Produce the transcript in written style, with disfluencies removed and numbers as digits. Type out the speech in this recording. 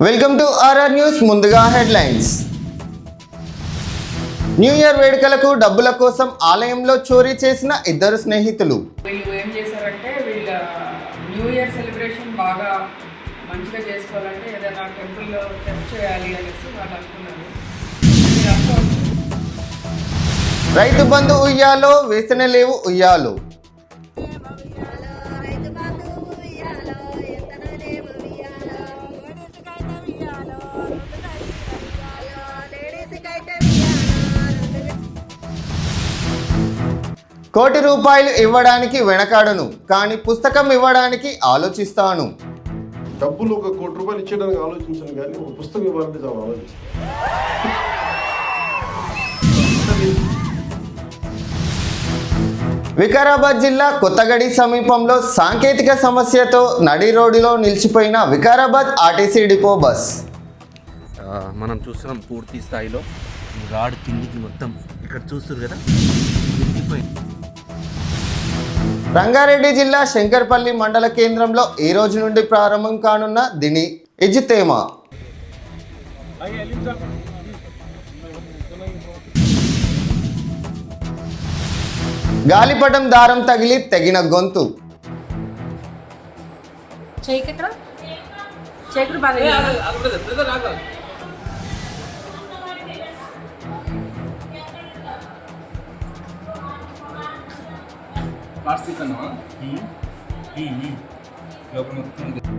Welcome to RR news. ముందుగా headlines. New year వేడుకలకు డబ్బుల కోసం ఆలయంలో చోరీ చేసిన ఇద్దరు స్నేహితులు. వీళ్ళు ఏం చేశారంటే వీళ్ళ న్యూ ఇయర్ సెలబ్రేషన్ బాగా మంచిగా చేసుకోవాలంటే ఏదైనా టెంపుల్లో టెస్ట్ చేయాలి అనేసి వాళ్ళు అనుకున్నారు. రైతు బంధు ఉయ్యాలో వేసిన లేవు ఉయ్యాలో. కోటి రూపాయలు ఇవ్వడానికి వెనకాడను, కానీ పుస్తకం ఇవ్వడానికి ఆలోచిస్తాను. డబ్బులు ₹1 కోటి ఇచ్చేయడానికి ఆలోచించాను, కానీ ఒక పుస్తకం ఇవ్వాలంటే చాలా ఆలోచిస్తాను. వికారాబాద్ జిల్లా కొత్తగడి సమీపంలో సాంకేతిక సమస్యతో నడి రోడ్డులో నిలిచిపోయిన వికారాబాద్ ఆర్టీసీ డిపో బస్. మనం చూస్తున్నాం పూర్తి స్థాయిలో రాడ్ కిందికి మొత్తం ఇక్కడ చూస్తారు కదా నిలిచిపోయింది. రంగారెడ్డి జిల్లా శంకర్పల్లి మండల కేంద్రంలో ఈ రోజు నుండి ప్రారంభం కానున్న దిని ఇజ్తేమా. గాలిపటం దారం తగిలి తెగిన గొంతు. లోపల మొత్తం